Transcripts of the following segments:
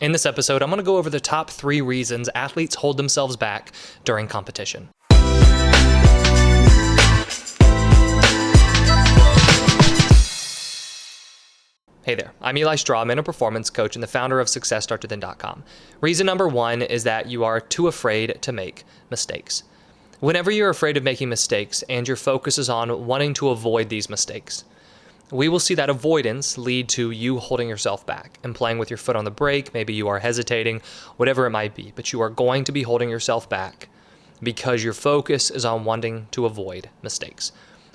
In this episode, I'm going to go over the top 3 reasons athletes hold themselves back during competition. Hey there, I'm Eli Strawman, a performance coach and the founder of SuccessStartsWithin.com. Reason number 1 is that you are too afraid to make mistakes. Whenever you're afraid of making mistakes and your focus is on wanting to avoid these mistakes, we will see that avoidance lead to you holding yourself back and playing with your foot on the brake. Maybe you are hesitating, whatever it might be, but you are going to be holding yourself back because your focus is on wanting to avoid mistakes.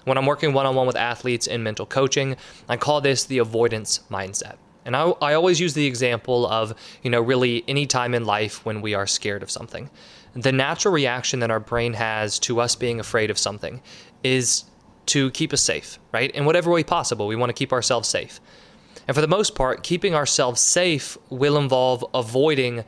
When I'm working one-on-one with athletes in mental coaching, I call this the avoidance mindset. And I always use the example of, really any time in life when we are scared of something. The natural reaction that our brain has to us being afraid of something is to keep us safe, right? In whatever way possible, we want to keep ourselves safe. And for the most part, keeping ourselves safe will involve avoiding,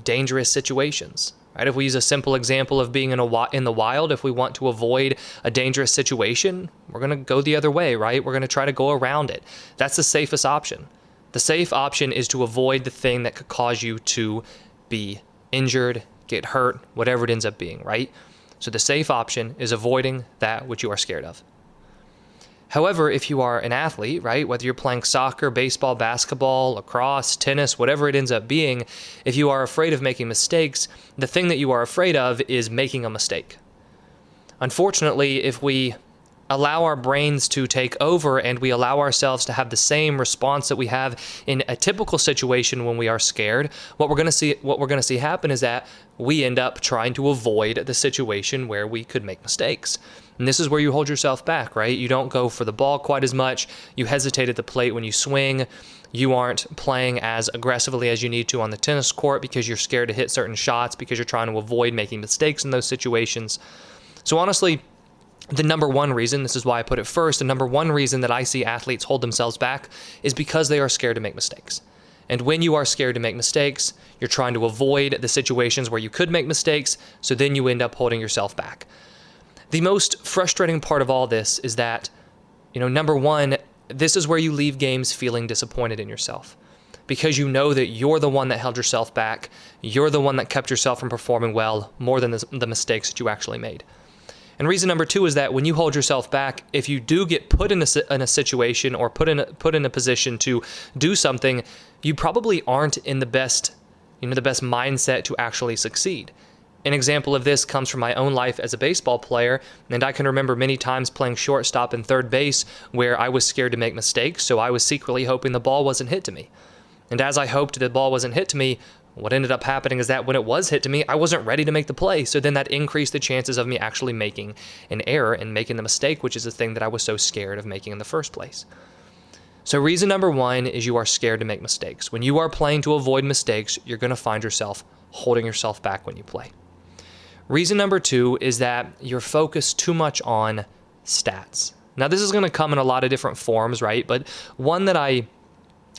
dangerous situations. Right? If we use a simple example of being in the wild, if we want to avoid a dangerous situation, we're going to go the other way, right? We're going to try to go around it. That's the safest option. The safe option is to avoid the thing that could cause you to be injured, get hurt, whatever it ends up being, right? So the safe option is avoiding that which you are scared of. However, if you are an athlete, right, whether you're playing soccer, baseball, basketball, lacrosse, tennis, whatever it ends up being, if you are afraid of making mistakes, the thing that you are afraid of is making a mistake. Unfortunately, if we allow our brains to take over and we allow ourselves to have the same response that we have in a typical situation when we are scared, what we're going to see happen is that we end up trying to avoid the situation where we could make mistakes. And this is where you hold yourself back, right? You don't go for the ball quite as much. You hesitate at the plate when you swing. You aren't playing as aggressively as you need to on the tennis court because you're scared to hit certain shots because you're trying to avoid making mistakes in those situations. So honestly, the number 1 reason, this is why I put it first, the number 1 reason that I see athletes hold themselves back is because they are scared to make mistakes. And when you are scared to make mistakes, you're trying to avoid the situations where you could make mistakes, so then you end up holding yourself back. The most frustrating part of all this is that, number 1, this is where you leave games feeling disappointed in yourself because you know that you're the one that held yourself back. You're the one that kept yourself from performing well more than the mistakes that you actually made. And reason number 2 is that when you hold yourself back, if you do get put in a situation or put in a position to do something, you probably aren't in the best mindset to actually succeed. An example of this comes from my own life as a baseball player, and I can remember many times playing shortstop and third base where I was scared to make mistakes, so I was secretly hoping the ball wasn't hit to me. And as I hoped the ball wasn't hit to me, what ended up happening is that when it was hit to me, I wasn't ready to make the play, so then that increased the chances of me actually making an error and making the mistake, which is the thing that I was so scared of making in the first place. So reason number 1 is you are scared to make mistakes. When you are playing to avoid mistakes, you're going to find yourself holding yourself back when you play. Reason number 2 is that you're focused too much on stats. Now, this is going to come in a lot of different forms, right? But one that I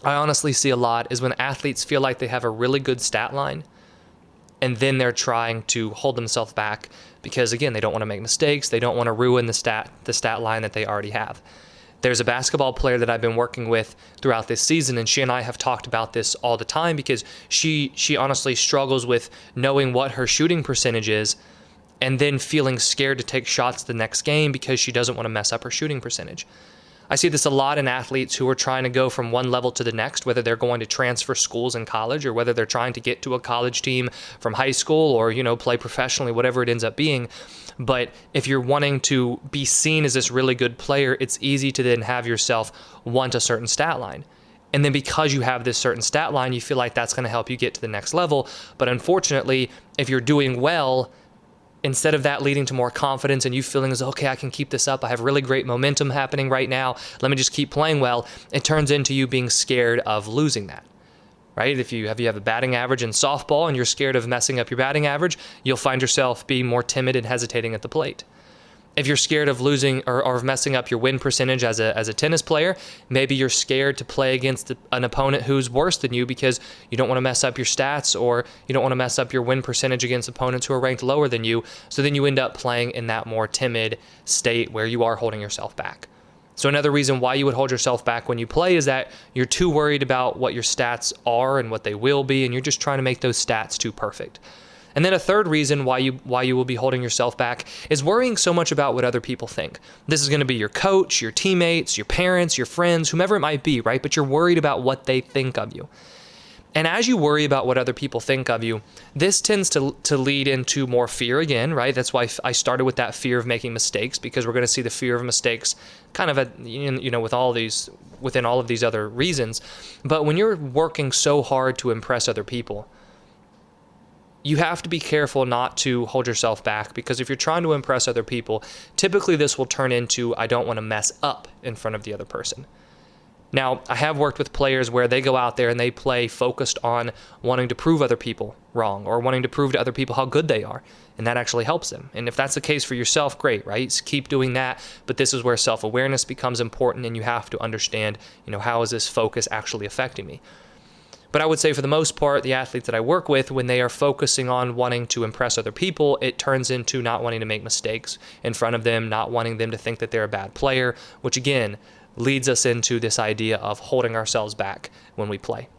honestly see a lot is when athletes feel like they have a really good stat line, and then they're trying to hold themselves back because, again, they don't want to make mistakes. They don't want to ruin the stat line that they already have. There's a basketball player that I've been working with throughout this season, and she and I have talked about this all the time because she honestly struggles with knowing what her shooting percentage is and then feeling scared to take shots the next game because she doesn't want to mess up her shooting percentage. I see this a lot in athletes who are trying to go from one level to the next, whether they're going to transfer schools in college or whether they're trying to get to a college team from high school or, play professionally, whatever it ends up being. But if you're wanting to be seen as this really good player, it's easy to then have yourself want a certain stat line. And then because you have this certain stat line, you feel like that's going to help you get to the next level. But unfortunately, if you're doing well, instead of that leading to more confidence and you feeling as, okay, I can keep this up, I have really great momentum happening right now, let me just keep playing well, it turns into you being scared of losing that, right? If you have a batting average in softball and you're scared of messing up your batting average, you'll find yourself being more timid and hesitating at the plate. If you're scared of losing or of messing up your win percentage as a tennis player, maybe you're scared to play against an opponent who's worse than you because you don't want to mess up your stats or you don't want to mess up your win percentage against opponents who are ranked lower than you. So then you end up playing in that more timid state where you are holding yourself back. So another reason why you would hold yourself back when you play is that you're too worried about what your stats are and what they will be, and you're just trying to make those stats too perfect. And then a third reason why you will be holding yourself back is worrying so much about what other people think. This is going to be your coach, your teammates, your parents, your friends, whomever it might be, right? But you're worried about what they think of you. And as you worry about what other people think of you, this tends to lead into more fear again, right? That's why I started with that fear of making mistakes, because we're going to see the fear of mistakes kind of within all of these other reasons. But when you're working so hard to impress other people, you have to be careful not to hold yourself back, because if you're trying to impress other people, typically this will turn into, I don't want to mess up in front of the other person. Now, I have worked with players where they go out there and they play focused on wanting to prove other people wrong or wanting to prove to other people how good they are, and that actually helps them. And if that's the case for yourself, great, right? So keep doing that, but this is where self-awareness becomes important, and you have to understand, how is this focus actually affecting me? But I would say for the most part, the athletes that I work with, when they are focusing on wanting to impress other people, it turns into not wanting to make mistakes in front of them, not wanting them to think that they're a bad player, which again leads us into this idea of holding ourselves back when we play.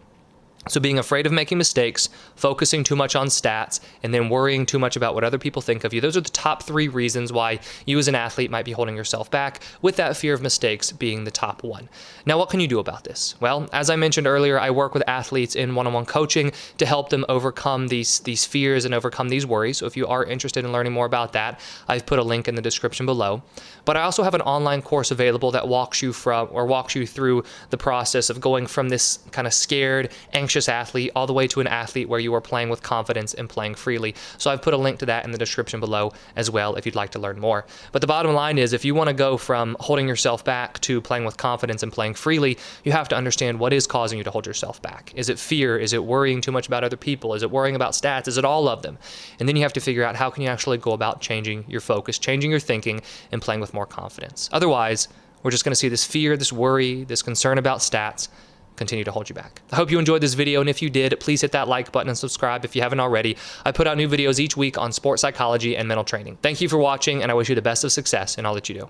So being afraid of making mistakes, focusing too much on stats, and then worrying too much about what other people think of you, those are the top 3 reasons why you as an athlete might be holding yourself back, with that fear of mistakes being the top 1. Now, what can you do about this? Well, as I mentioned earlier, I work with athletes in one-on-one coaching to help them overcome these fears and overcome these worries. So if you are interested in learning more about that, I've put a link in the description below. But I also have an online course available that walks you through the process of going from this kind of scared, anxious athlete all the way to an athlete where you are playing with confidence and playing freely. So I've put a link to that in the description below as well if you'd like to learn more. But the bottom line is, if you want to go from holding yourself back to playing with confidence and playing freely, you have to understand what is causing you to hold yourself back. Is it fear? Is it worrying too much about other people? Is it worrying about stats? Is it all of them? And then you have to figure out how can you actually go about changing your focus, changing your thinking, and playing with more confidence. Otherwise, we're just going to see this fear, this worry, this concern about stats continue to hold you back. I hope you enjoyed this video, and if you did, please hit that like button and subscribe if you haven't already. I put out new videos each week on sports psychology and mental training. Thank you for watching, and I wish you the best of success in all that you do.